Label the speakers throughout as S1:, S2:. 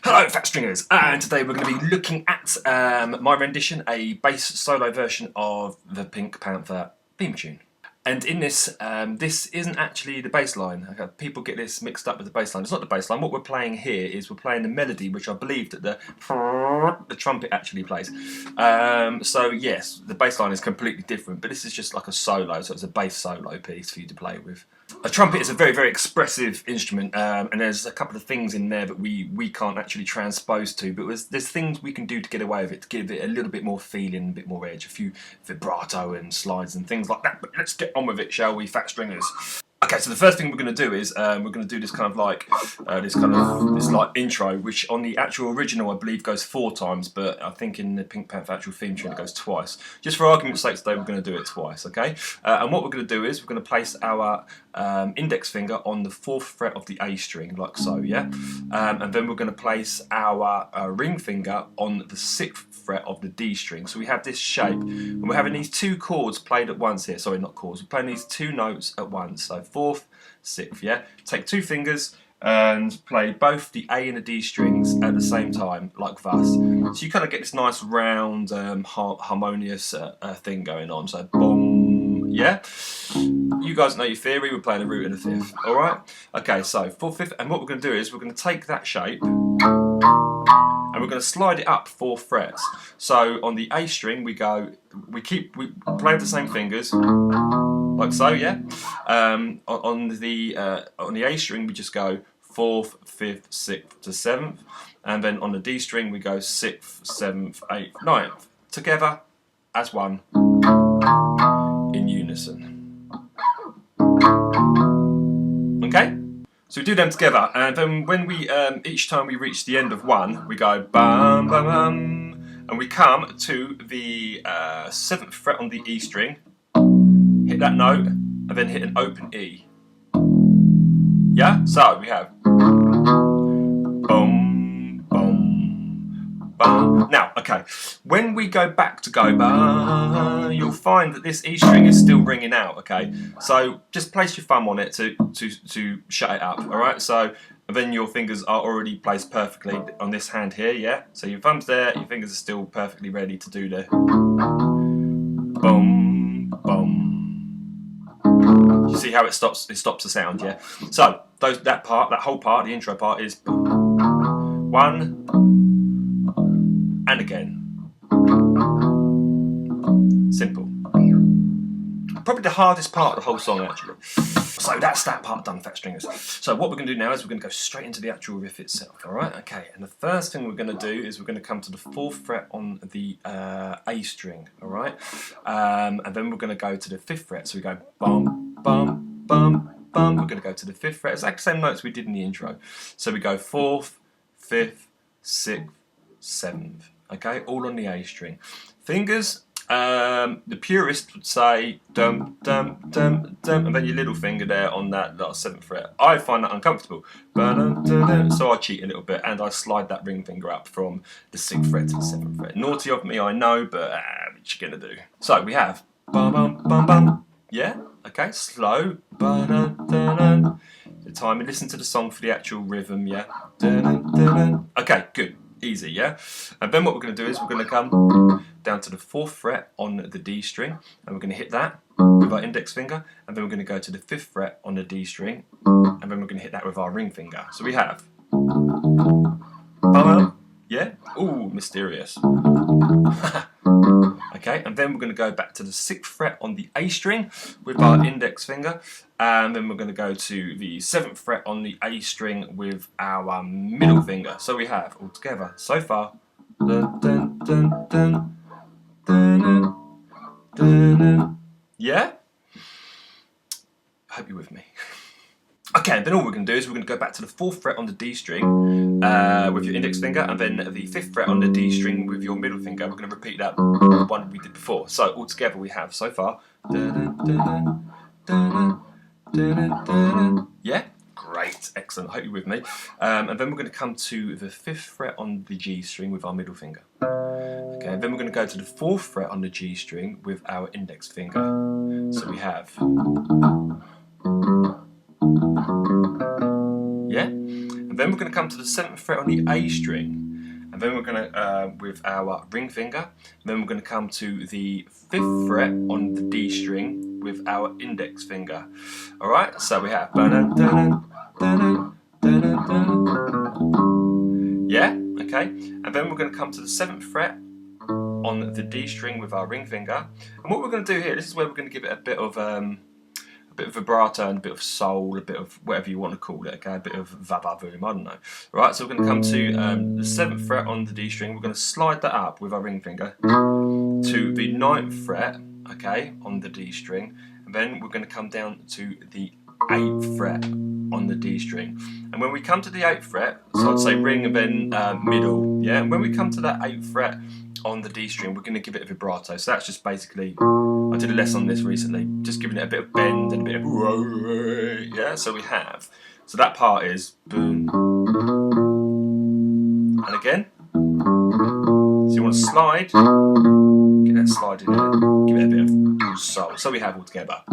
S1: Hello Fat Stringers, and today we're going to be looking at my rendition, a bass solo version of the Pink Panther theme tune. And in this, this isn't actually the bass line. Okay, people get this mixed up with the bass line. It's not the bass line. What we're playing here is we're playing the melody, which I believe that the trumpet actually plays. So yes, the bass line is completely different, but this is just like a solo, so it's a bass solo piece for you to play with. A trumpet is a very, very expressive instrument, and there's a couple of things in there that we can't actually transpose to, but there's things we can do to get away with it, to give it a little bit more feeling, a bit more edge, a few vibrato and slides and things like that. But let's get on with it, shall we, Fat Stringers? Okay, so the first thing we're going to do is we're going to do this kind of like this intro, which on the actual original I believe goes 4 times, but I think in the Pink Panther actual theme tune it goes twice. Just for argument's sake today, we're going to do it twice, okay? And what we're going to do is we're going to place our index finger on the 4th fret of the A string, like so, yeah? And then we're going to place our ring finger on the 6th fret of the D string. So we have this shape, and we're having these 2 chords played at once here. Sorry, not chords. We're playing these 2 notes at once. So 4th, 6th, yeah? Take 2 fingers and play both the A and the D strings at the same time, like thus. So you kind of get this nice round, harmonious thing going on. So boom, yeah? You guys know your theory, we're playing a root and a 5th, alright? Okay, so 4th, 5th, and what we're going to do is we're going to take that shape and we're going to slide it up 4 frets. So on the A string we play with the same fingers, like so, yeah. On the A string we just go 4th, 5th, 6th to 7th, and then on the D string we go 6th, 7th, 8th, 9th, together as one, in unison. Okay? So we do them together, and then when we each time we reach the end of one, we go bum bum bum, and we come to the 7th fret on the E string, hit that note, and then hit an open E. Yeah? So we have boom, boom, bum. Now, okay, when we go back to go bum, you'll find that this E string is still ringing out, okay? So just place your thumb on it to shut it up, alright? So and then your fingers are already placed perfectly on this hand here, yeah? So your thumb's there, your fingers are still perfectly ready to do the boom, boom. You see how it stops the sound, yeah? So that whole part, the intro part, is one and again. Simple. Probably the hardest part of the whole song, actually. So that's that part done, Fat Stringers. So what we're going to do now is we're going to go straight into the actual riff itself, alright? Okay, and the first thing we're going to do is we're going to come to the 4th fret on the A string, alright? And then we're going to go to the 5th fret, so we go bum, bum, bum, bum. We're going to go to the 5th fret, exact same notes we did in the intro. So we go 4th, 5th, 6th, 7th, okay? All on the A string. Fingers, the purist would say dum dum dum dum, and then your little finger there on that 7th fret. I find that uncomfortable, so I cheat a little bit and I slide that ring finger up from the 6th fret to the 7th fret. Naughty of me, I know, but what you gonna do? So we have bum bum bum bum, yeah, okay, slow, the timing. Listen to the song for the actual rhythm, yeah. Okay, good. Easy, yeah? And then what we're going to do is we're going to come down to the 4th fret on the D string, and we're going to hit that with our index finger, and then we're going to go to the 5th fret on the D string, and then we're going to hit that with our ring finger. So we have, yeah? Ooh, mysterious. Okay, and then we're going to go back to the 6th fret on the A string with our index finger, and then we're going to go to the 7th fret on the A string with our middle finger. So we have, all together, so far, dun, dun, dun, dun, dun, dun, Yeah? I hope you're with me. Okay, and then all we're going to do is we're going to go back to the 4th fret on the D string with your index finger, and then the 5th fret on the D string with your middle finger. We're going to repeat that one we did before. So all together we have so far. Yeah? Great, excellent. I hope you're with me. And then we're going to come to the 5th fret on the G string with our middle finger. Okay, and then we're going to go to the 4th fret on the G string with our index finger. So we have. Yeah? And then we're going to come to the 7th fret on the A string. And then we're going to, with our ring finger, and then we're going to come to the 5th fret on the D string with our index finger. Alright, so we have. Yeah? Okay. And then we're going to come to the 7th fret on the D string with our ring finger. And what we're going to do here, this is where we're going to give it a bit of vibrato and a bit of soul, a bit of whatever you want to call it, okay, a bit of va-va-voom, I don't know. Right, so we're going to come to the 7th fret on the D string. We're going to slide that up with our ring finger to the 9th fret, okay, on the D string, and then we're going to come down to the 8th fret on the D string. And when we come to the 8th fret, so I'd say ring and then middle, yeah, and when we come to that 8th fret on the D string, we're going to give it a vibrato. So that's just basically, I did a lesson on this recently, just giving it a bit of bend and a bit of, yeah, so we have. So that part is boom. And again. So you want to slide, get that slide in there, give it a bit of soul. So we have all together.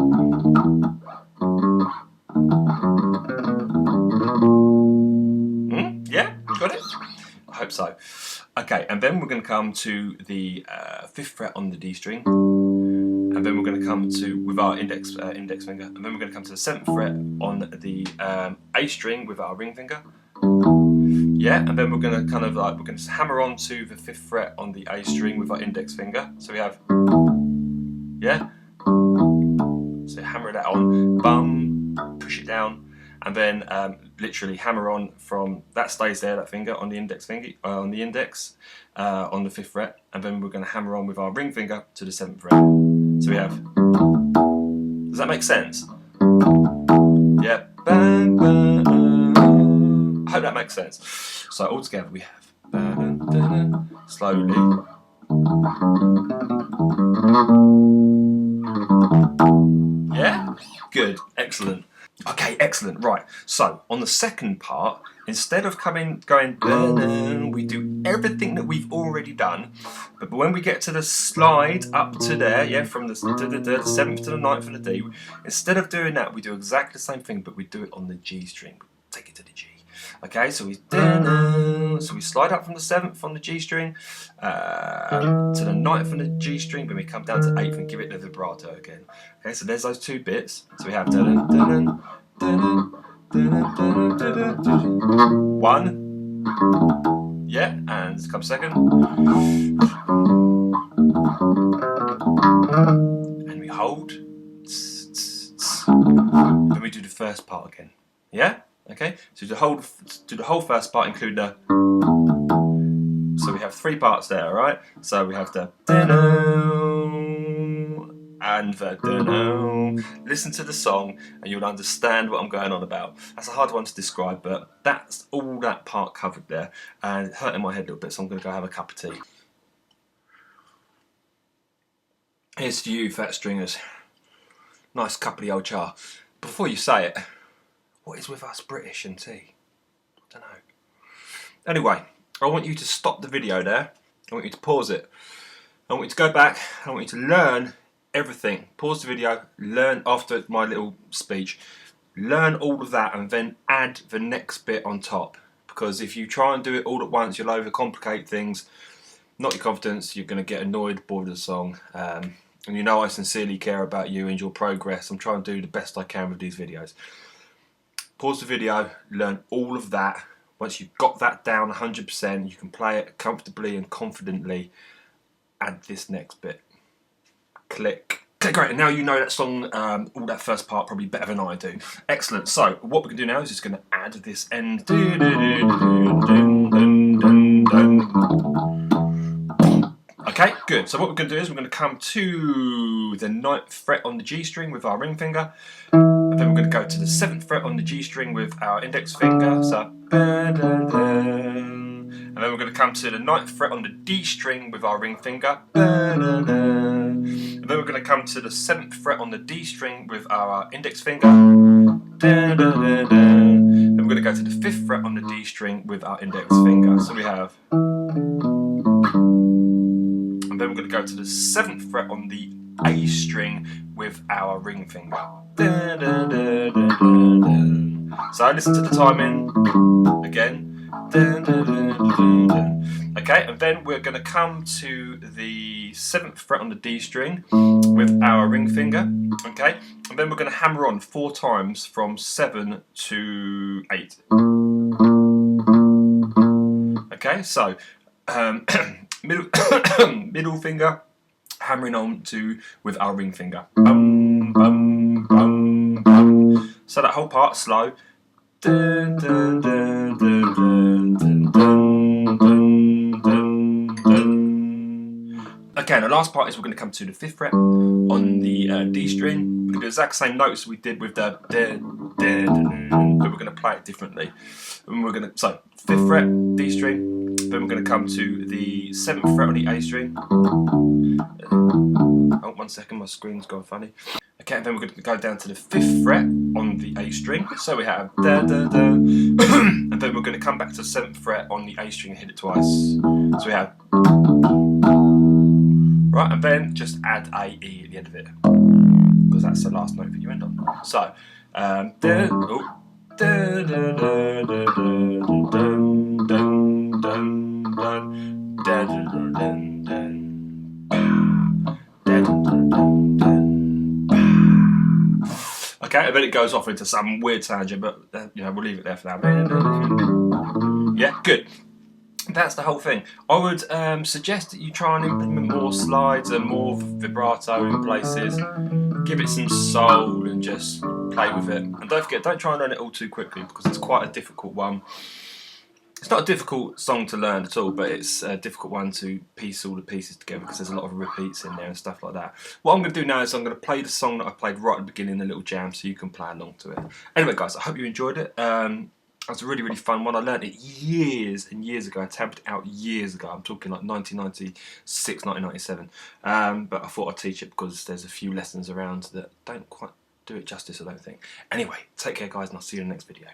S1: Yeah, got it? I hope so. Okay, and then we're going to come to the 5th fret on the D string, and then we're going to come to, with our index finger, and then we're going to come to the 7th fret on the A string with our ring finger. Yeah, and then we're going to kind of like, we're going to hammer on to the 5th fret on the A string with our index finger. So we have, yeah, so hammer that on, bum, push it down, and then literally hammer on from that stays there, that finger on the index finger on the index on the 5th fret, and then we're going to hammer on with our ring finger to the 7th fret. So we have. Does that make sense? Yeah. I hope that makes sense. So all together we have slowly. Yeah? Good. Excellent. Okay, excellent. Right. So on the second part, instead of going, we do everything that we've already done. But when we get to the slide up to there, yeah, from the 7th to the 9th and the D, instead of doing that, we do exactly the same thing, but we do it on the G string. Take it to the G. Okay, so we slide up from the 7th on the G string to the 9th on the G string, then we come down to 8th and give it the vibrato again. Okay, so there's those two bits. So we have 1, yeah, and come second, and we hold, then we do the first part again. Yeah. Okay, so do the whole first part, include the. So we have 3 parts there, all right? So we have the and the. Listen to the song, and you'll understand what I'm going on about. That's a hard one to describe, but that's all that part covered there, and it's hurting my head a little bit. So I'm going to go have a cup of tea. Here's to you, fat stringers. Nice cup of the old char. Before you say it. What is with us British and tea? I don't know. Anyway, I want you to stop the video there. I want you to pause it. I want you to go back. I want you to learn everything. Pause the video, learn after my little speech. Learn all of that and then add the next bit on top. Because if you try and do it all at once, you'll overcomplicate things. Not your confidence, you're going to get annoyed, bored of the song. And you know I sincerely care about you and your progress. I'm trying to do the best I can with these videos. Pause the video, learn all of that. Once you've got that down 100%, you can play it comfortably and confidently. Add this next bit. Click. Okay, great. And now you know that song, all that first part probably better than I do. Excellent. So what we're going to do now is just going to add this end. Okay, Okay, good. So what we're going to do is we're going to come to the 9th fret on the G string with our ring finger. And then we're going to go to the 7th fret on the G string with our index finger. So, and then we're going to come to the 9th fret on the D string with our ring finger. And then we're going to come to the 7th fret on the D string with our index finger. Then we're going to go to the 5th fret on the D string with our index finger. So we have. And then we're going to go to the 7th fret on the A string with our ring finger. So listen to the timing again. Okay, and then we're going to come to the 7th fret on the D string with our ring finger. Okay, and then we're going to hammer on 4 times from 7 to 8. Okay, so middle finger hammering on with our ring finger. Bum, bum, bum, bum. So that whole part slow. Dun, dun, dun, dun, dun, dun, dun, dun, dun. Okay, the last part is we're going to come to the 5th fret on the D string. We're going to do the exact same notes we did with the but we're going to play it differently. And we're going to 5th fret D string. Then we're going to come to the 7th fret on the A string. Oh, 1 second, my screen's gone funny. Okay, and then we're going to go down to the 5th fret on the A string. So we have da da da, and then we're going to come back to the 7th fret on the A string and hit it twice. So we have right, and then just add a E at the end of it because that's the last note that you end on. So da da da da da da dun dun dun dun da da dun dun. Okay, and then it goes off into some weird tangent, but you know, we'll leave it there for now. Yeah, good. That's the whole thing. I would suggest that you try and implement more slides and more vibrato in places. Give it some soul and just play with it. And don't forget, don't try and learn it all too quickly because it's quite a difficult one. It's not a difficult song to learn at all, but it's a difficult one to piece all the pieces together because there's a lot of repeats in there and stuff like that. What I'm going to do now is I'm going to play the song that I played right at the beginning, a little jam, so you can play along to it. Anyway, guys, I hope you enjoyed it. It was a really, really fun one. I learned it years and years ago. I tamped it out years ago. I'm talking like 1996, 1997. But I thought I'd teach it because there's a few lessons around that don't quite do it justice, I don't think. Anyway, take care, guys, and I'll see you in the next video.